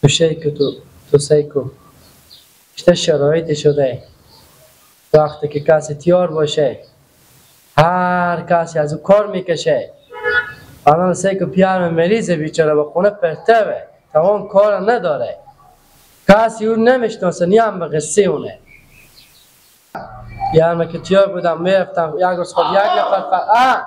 تو شیک تو سیکو اشته شرایطی شده وقتی که کسی تیار باشه هر کسی از او کار میکشه. الان سیکو پیار مریض بیچاره به خونه پرتوه تمام کار نداره کسی او نمیشناسه نیم به قصه اونه. یعنی که تیار بودم میرفتم یک روز خود یک نفر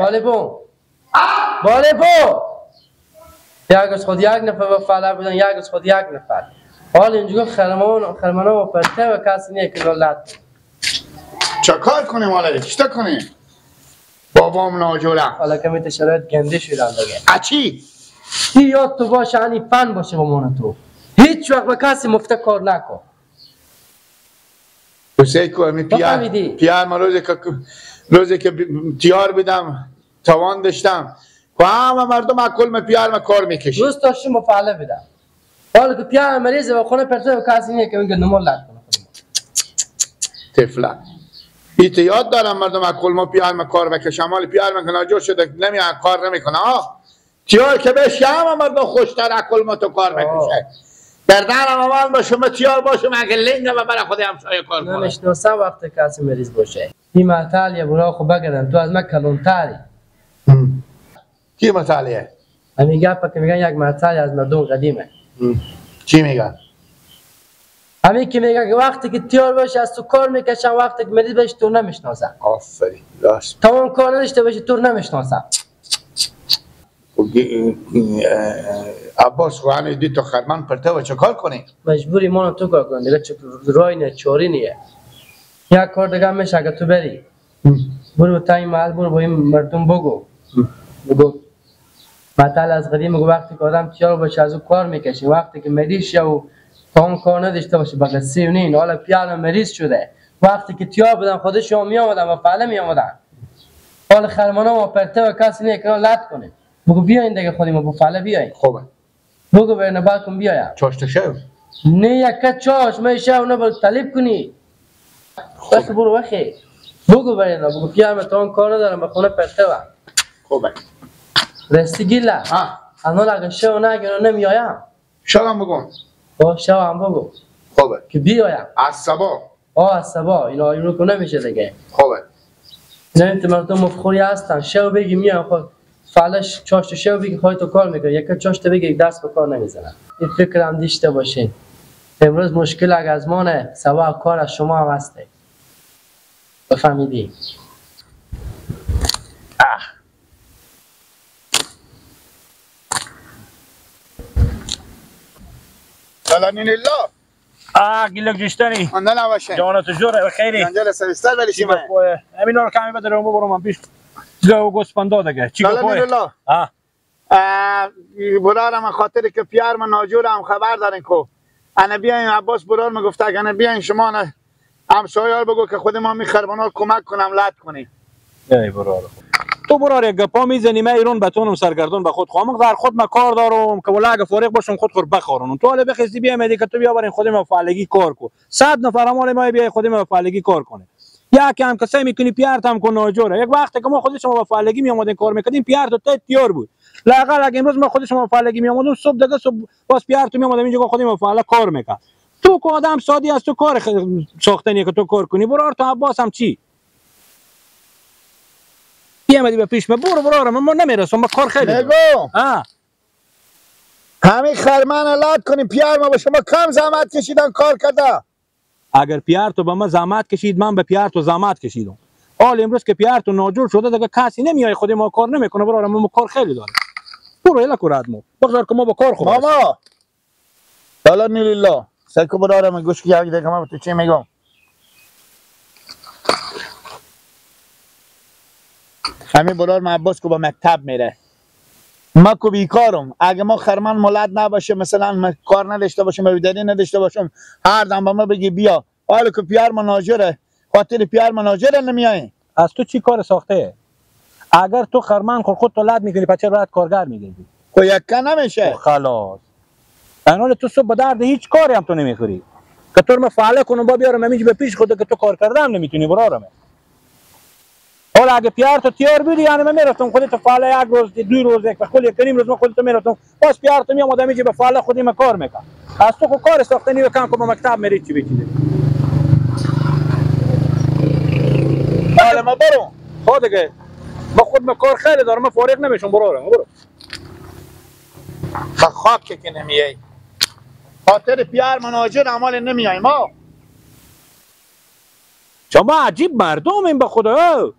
بالبون یک روز خود یک نفر به فعله بودن یک روز خود یک نفر حال اینجا خرمانه و پرته و کسی نیه که لولت چه کار کنیم حالا چطور کنیم بابام ناجوره حالا که میت شرایط گنده شدن دیگه اچی این یاد تو باشه انی فن باشه با من تو هیچ وقت به کسی مفته کار نکن. تو سیکو همی پیار ما روزی که تیار بدم توان داشتم و همه مردم اکل ما پیار ما کار میکشی روز تا شما فعله بدم حالا که پیار مریضه و خونه پرته و کسی نیه که میگه نمال لد کنه تفلک ایت یاد دارم مردم اکل ما پیار ما کار بکشم حالی پیار ما کنه جو شده نمیان کار نمیکنه تیار که بشه همه مردم خوشتر اکل ما تو کار بکشه در دارم اول با شما تیار باشه مگه لنگه و برای خود همسایه کار کنه نمیشناسه وقت کسی مریض باشه این معطل یه برا خو بگردن تو از من کلونتری کی مطالعه؟ همین گپ که میگن یک معطل از مردم قدیمه چی میگن؟ همین که میگن که وقتی که تیار باشه از تو کار میکشن وقتی که مریض باشه تو نمیشناسه آفرین راست تمام کار نداشته باشه تو نمیشناسه عباس خوانه دی تو خرمان پرته و چه کار کنی؟ مجبوری ما تو کار کنی دیگه رای نه چاری نیه یک کار دیگه میشه اگه تو بری برو تا این محل برو با این مردم بگو مثلا از قدیم میگو وقتی که آدم تیار باشه از او کار میکشی وقتی که مریض شه و تمام کار نداشته باشه بقیه سیونین حالا پیار مریض شده وقتی که تیار بدن خودشون میامدن و فعله میامدن حالا خرمانه ما پرته و کسی نیه که لط کنه بگو بیاین دیگه خودی ما با فعله بیاین خوبه بگو برنه بالکن بیایم چاشت شو نه یک چاش می شو نه بل طلب کنی بس برو وخی بگو برنه بگو پیار تمام کار ندارم به خونه پرته و خوبه رستگی لا انا اگه شو نگه نمیایم شو هم بگو شو هم بگو خوبه که بیایم از سبا از سبا اینا رو کنه میشه دیگه خوبه نه انت مردم مفخوری هستن شو بگی میام خود فعلش چاشت شو بگی خودتو کار میکنه یک چاشت بگی دست به کار نمیزنه این فکر هم داشته باشین امروز مشکل اگه از مانه سبا کار از شما هم هسته بفهمیدی سلامین الله گیلک جشتنی اندن نباشه جانت جوره بخیری جنجال سویستر ولی چی شما گفت همین رو کمی بده رو برو من پیش گو گوسپندا دیگه چی گفت سلامین الله برار من خاطر که پیار من ناجور هم خبر دارین کو انا بیاین عباس برار من گفته اگه بیاین شما نه همسایه‌ها بگو که خود ما می خربانا کمک کنم لط کنی ای برار تو برار یک گپا میزنی من ایران بتونم سرگردون به خود خواهم در خود ما کار دارم که ولا اگه فارغ باشم خود خور بخورم تو حالا بخیزی بیا مدی که تو بیا برین خود ما فعالگی کار کو 100 نفر مال ما بیا خود ما فعالگی کار کنه یا که هم کسایی میکنی پیارت هم کن ناجوره یک وقتی که ما خود شما با فعالگی می اومدیم کار میکردیم پیار تو تیار بود لااقل اگه امروز ما خود شما فعالگی می اومدیم صبح دیگه صبح باز پیار تو می اومدیم اینجا خود ما فعال کار میکرد تو کو آدم سادی از تو کار ساختنی که تو کار کنی برار تو عباس هم چی بیامدی به پیش برو برو ما نمیرسم ما کار خیلی نگو همین خرمان لط کنیم پیار ما به شما کم زحمت کشیدن کار کرده اگر پیار تو به ما زحمت کشید من به پیار تو زحمت کشیدم حال امروز که پیار تو ناجور شده دیگه کسی نمیای خود ما کار نمیکنه برو ما کار خیلی داره برو الا کوراد مو بگذار که ما با کار خوب ماما لا لله سکو برار من گوش کی دیگه ما تو چی میگم همین برار من عباس کو با مکتب میره ما کو بیکارم اگه ما خرمان مولد نباشه مثلا ما کار نداشته باشم مبیداری نداشته باشم هر دم با ما بگی بیا حالا که پیار مناجره خاطر پیار مناجره نمیای از تو چی کار ساخته اگر تو خرمان خود تو لاد میکنی پچه راحت کارگر میگیری خو یکا نمیشه خلاص انال تو صبح درد هیچ کاری هم تو نمیخوری که تو ما فعال کنم با بیارم همینج به پیش خود که تو کار کردم نمیتونی برارم حالا اگه پیار تو تیار بودی یعنی من میرفتم خودت فعلا یک روز دو روز یک بخول یک نیم روز من خودت میرفتم باز پیار تو میام آدمی که به فعلا خودی من کار میکنم از تو کار ساختنی و کم که به مکتب میری چی بیچیده حالا ما برو خود دیگه با خود من کار خیلی دارم من فارغ نمیشم برو با خاک که نمیایی خاطر پیار مناجر عمال نمیایی ما شما عجیب مردمین به خدا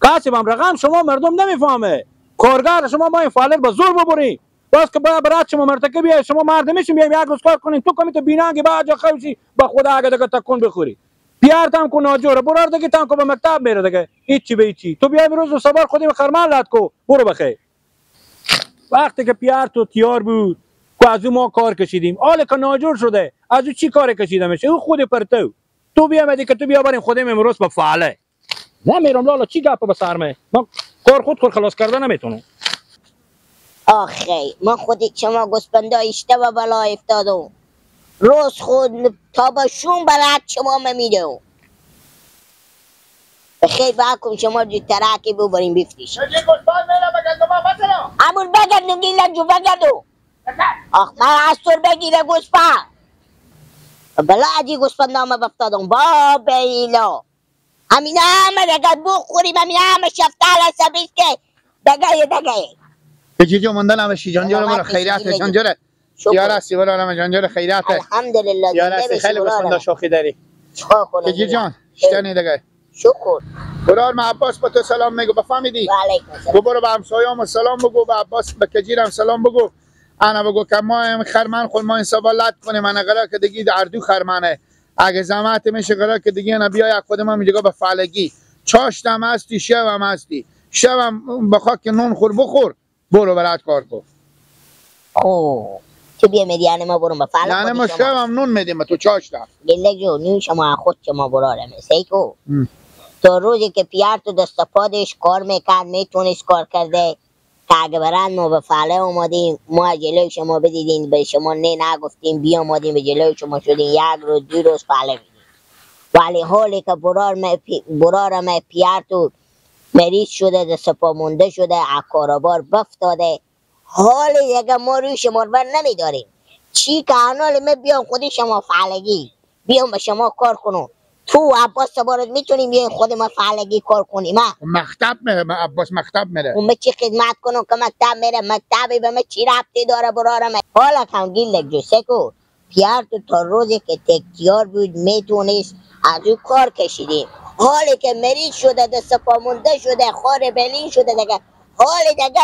کسی بهم رقم شما مردم نمیفهمه کارگر شما ما این فعال به زور ببرین باز که برات شما مرتکب بیای شما مرد میشین بیایم یک روز کار کنین تو کمی تو بینانگی بعد جا خوشی به خدا اگه دیگه تکون بخوری پیارتم کو ناجوره برار دیگه تام کو به مکتب میره دیگه هیچی به هیچی تو بیا روز و صبر خودی خرمان لات کو برو بخیر وقتی که پیار تو تیار بود که از ما کار کشیدیم حالا که ناجور شده از او چی کار کشیده میشه او خود پر تو بیا مدی که تو بیا بریم خودم امروز به فعاله نمیرم لالا چی گپ به سرمه من کار خود خلاص کردن نمیتونم آخی من خودی شما گسپنده اشته و بلا افتادم روز خود تا به شون برات شما میدم بخیر باکم شما جو تراکی ببریم بفریش چه گفتان میره بگردم ما مثلا امون بگردم دیلن جو بگردم آخ من از طور بگیره گسپا بلا عجی گسپنده همه بفتادم با بیلا همین همه دگه بخوریم همین همه شفتال سبیل که دگه که جو مندن همه شیجان جاره برا خیرات شان جاره یار هستی برا همه جان جاره خیرات الحمدلله یار هستی خیلی گسپنده شوخی داری که جی جان شتنی دگه شکر برار ما عباس با تو سلام میگو بفهمیدی علیکم برو به همسایه‌ام سلام بگو به عباس به کجیرم سلام بگو انا بگو که ما خرمان خود ما این سوالات کنیم انا قرار که دیگه اردو خرمانه اگه زحمت میشه قرار که دیگه انا بیا یک خودم میگه به فعالگی چاشت هم هستی شب هم هستی شب هم بخواد که نون خور بخور برو برات کار کن اوه تو بیا میدیانه ما برو بفعال یعنی ما شب هم نون میدیم تو چاشت هم گله جو نیو شما خود شما برارم سیکو تو روزی که پیار تو دست پادش کار میکرد میتونست کار کرده که اگه برند ما به فعله اومدیم ما جلوی شما بدیدین به شما نگفتیم بیا اومدیم به جلوی شما شدین یک روز دو روز فعله بدیم ولی حالی که برار پیار تو مریض شده دست پا مونده شده کاروبار بفتاده حالی دیگه ما روی شما بر نمیداریم چی که حالی من بیام خودی شما فعلگی بیام به شما کار کنم تو عباس سبارت میتونیم بیایم خود ما فعلگی کار کنیم مکتب میره عباس مکتب میره اون چی خدمت کنم که مکتب میره مکتبی به من چی ربطی داره برارم حالا کم گیل جو سکو پیار تو تا روزی که تکتیار بود میتونست از او کار کشیدیم حالی که مریض شده دست پا مونده شده خار بلین شده دیگه حالی دیگه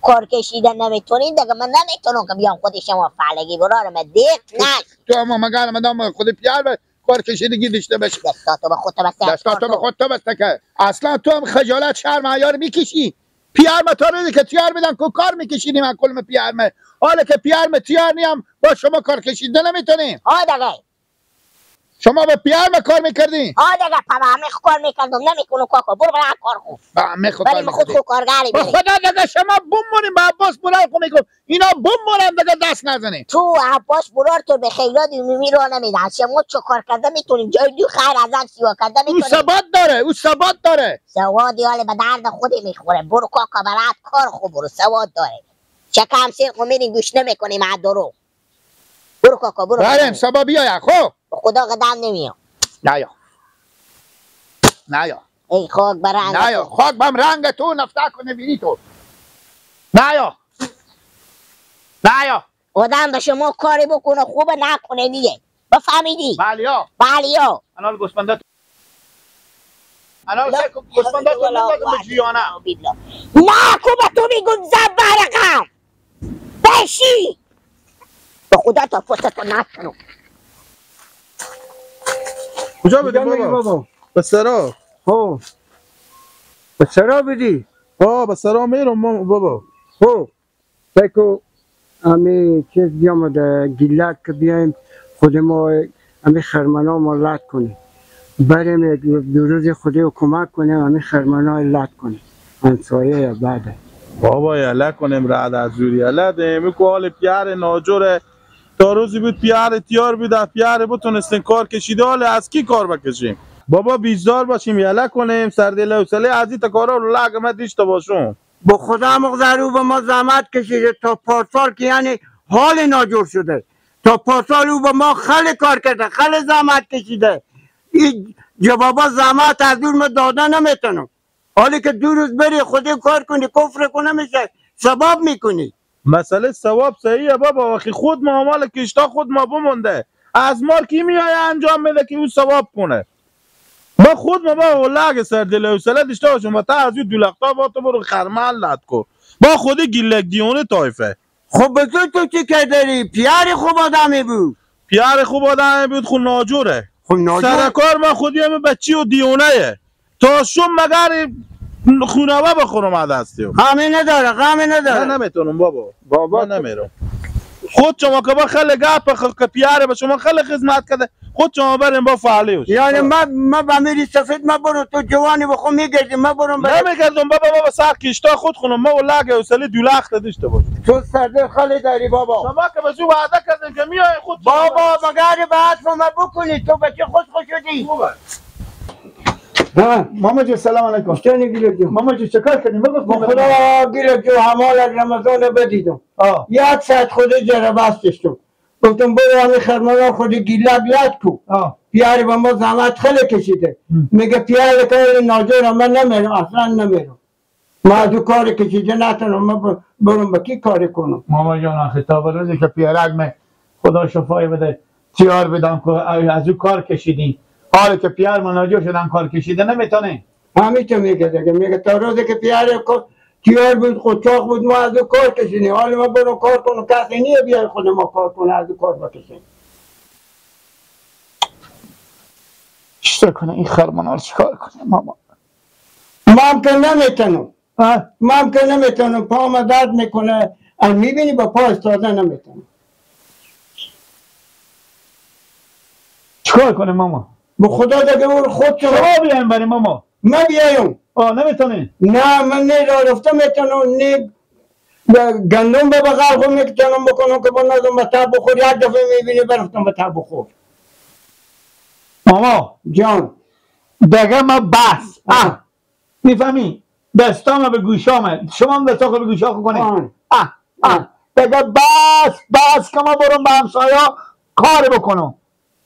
کار کشیدن نمیتونین دیگه من نمیتونم که بیام خود شما فعلگی برارم دیک نه تو اما مگر مدام خود پیار به کار کشیدگی داشته باشه دستاتو به خودت بسته دستاتو به خودت بسته که اصلا تو هم خجالت شرم عیار میکشی پیار ما تا روزی که تیار میدن که کار میکشیدیم از کلم پیار ما حالا که پیار ما تیار نیم با شما کار کشیده نمیتونیم دیگه شما به پیار ما کار میکردین دیگه پا همه کار میکردم نمیکنم کاکا برو برای کار خون با همه خود ولی خود کارگری با خدا دیگه شما بمونیم با عباس برای خود میگم اینا بمونم دیگه دست نزنیم تو عباس برار تو به خیرات میمی رو نمیدن شما چه کار کرده میتونیم جای دو خیر ازم سیوا کرده او میتونیم ثبات داره سوادی حاله به درد خودی میخوره برو کاکا برات کار خوب برو سواد داره چکم سیر خو میرین گوش نمیکنیم از درو برو کاکا برو بریم سبا بیا خب خدا قدم نمیام نه ای خاک برنگ نه خاک بم رنگ تو نفته کنه بینی تو نه آدم به شما کاری بکنه خوبه نکنه دیگه بفهمیدی بالیا انال گوسفنده تو نمیدم به جیانه نه کوبه تو میگون زب برقم بشی به خدا تا پستتو نکنم کجا بدیم بابا؟ به سرا به سرا بدی؟ به سرا میرم بابا بکو امی چیز بیام گیلت که بیایم خود ما امی خرمنا ما لط کنیم بریم دو روز خودی رو کمک کنیم امی خرمنا لط کنیم همسایه بعده بابا یله کنیم رعد از زوری یله دیم که حال پیار ناجوره تا روزی بود پیار تیار بود پیار بتونستین کار کشیده حال از کی کار بکشیم بابا بیزار باشیم یله کنیم سردل حوصله از این کارا رو لگ ما دیشته باشم. با خدا مقدرو به ما زحمت کشیده تا پارسال که یعنی حال ناجور شده. تا پارسال او به ما خیلی کار کرده، خیلی زحمت کشیده. این جوابا زحمت از دور ما داده نمیتونم. حالی که 2 روز بری خودی کار کنی کفر کنه میشه ثواب میکنی. مسئله ثواب صحیحه بابا، وقتی خود معامل کشتا خود ما بمونده از ما کی میای انجام میده که او ثواب کنه؟ ما خود ما با لگ سردل حوصله داشته باشم و تا از این دولقتا با تو برو خرمال لد کو با خودی گیلک دیونه طایفه. خب به تو چی که داری؟ پیار خوب آدمی بود. پیار خوب آدمی بود خود ناجوره. خب ناجور سرکار ما خودی همه بچی و دیونه تا شم مگر خونوه بخورم از دستی غمی نداره غمی نداره. من نمیتونم بابا نمیرم. خود شما که با خیلی گپ که پیاره به شما خیلی خدمت کرده خود شما بریم با فعالیش. یعنی ما با میری سفید ما برو تو جوانی بخو میگردی ما برم نمیگردم بابا سر کشتا خود خونم ما ولگ حوصله دولخت داشته باشم. تو سرده خالی داری بابا. شما که به جو وعده کردین که میای خود بابا مگر به حرف ما بکنی تو بچه خوش شدی. ماما جو سلام علیکم. چطوری گیلک جو؟ ماما جو چکار کردیم؟ با خدا گیلک جو همال از رمضان بدیدم. 1 ساعت خودی جره بستش تو. گفتم برو همین خرمالا خودی گیلک لد کو. پیاری با ما زحمت خیلی کشیده. میگه پیار کار ناجور من نمیرم اصلا نمیرم. ما دو کار کشیده نتونم ما برم با کی کاری کنم. ماما جان خطاب روزی که پیارک من خدا شفای بده تیار بدم که از او کار کشیدین. حالا که پیار مناجور شدن کار کشیده نمیتونه. همیشه میگه دیگه میگه تا روزی که پیار تیار بود قطاق بود ما از او کار کشیدیم. حالا ما برم کار کنم کسی نیه بیای خود ما کار کنه از او کار بکشیم. چطور کنه این خرمانا رو چیکار کنه ماما؟ من که نمیتونم. من که نمیتونم پاهم درد میکنه. میبینی با پا استاده نمیتونم. چیکار کنه ماما؟ به خدا دیگه اون خود شما بیایم بریم ماما. من بیایم. نمیتونی؟ نه من نه را رفته میتونم نه گندم به بغل خود میتونم بکنم که با نازم به تب بخور. 1 دفعه میبینی برفتم به تب بخور. ماما جان دیگه ما بس. میفهمی؟ دستام به گوشام شما هم دستا به گوشا کنید. دیگه بس که ما برم به همسایا کار بکنم.